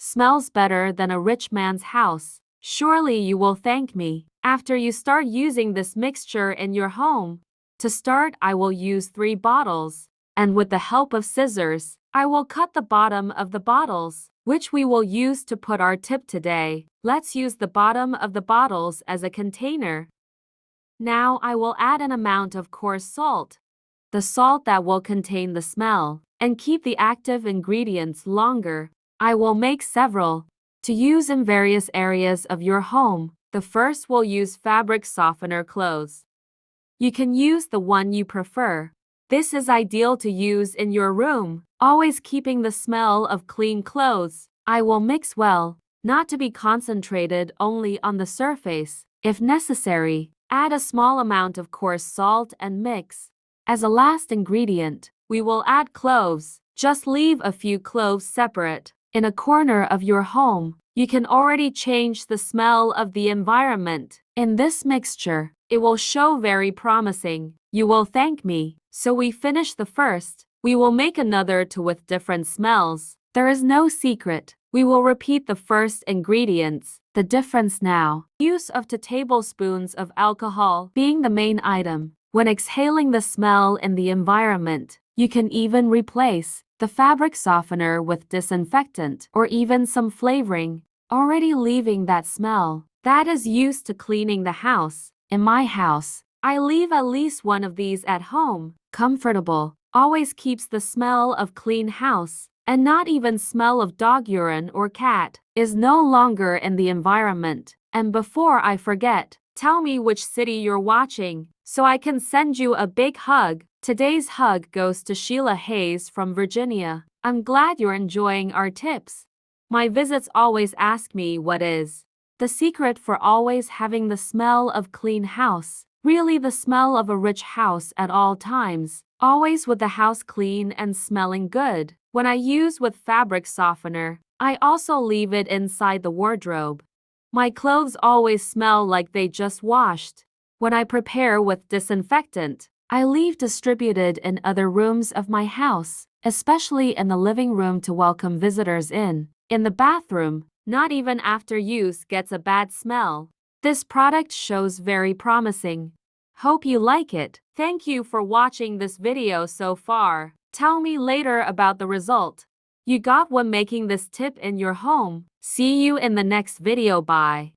smells better than a rich man's house. Surely you will thank me after you start using this mixture in your home. To start, I will use 3 bottles, and with the help of scissors, I will cut the bottom of the bottles, which we will use to put our tip today. Let's use the bottom of the bottles as a container. Now I will add an amount of coarse salt, the salt that will contain the smell and keep the active ingredients longer. I will make several to use in various areas of your home. The first will use fabric softener cloves. You can use the one you prefer. This is ideal to use in your room, always keeping the smell of clean clothes. I will mix well, not to be concentrated only on the surface. If necessary, add a small amount of coarse salt and mix. As a last ingredient, we will add cloves. Just leave a few cloves separate in a corner of your home. You can already change the smell of the environment. In this mixture, it will show very promising. You will thank me. So we finish the first. We will make another two with different smells. There is no secret. We will repeat the first ingredients. The difference now. Use of 2 tablespoons of alcohol being the main item. When exhaling the smell in the environment, you can even replace the fabric softener with disinfectant or even some flavoring, already leaving that smell that is used to cleaning the house. In my house, I leave at least one of these at home. Comfortable, always keeps the smell of clean house, and not even smell of dog urine or cat is no longer in the environment. And before I forget, tell me which city you're watching, so I can send you a big hug. Today's hug goes to Sheila Hayes from Virginia. I'm glad you're enjoying our tips. My visits always ask me what is the secret for always having the smell of clean house. Really the smell of a rich house at all times, always with the house clean and smelling good. When I use with fabric softener, I also leave it inside the wardrobe. My clothes always smell like they just washed. When I prepare with disinfectant, I leave distributed in other rooms of my house, especially in the living room to welcome visitors in. In the bathroom, not even after use gets a bad smell. This product shows very promising. Hope you like it. Thank you for watching this video so far. Tell me later about the result you got when making this tip in your home. See you in the next video. Bye.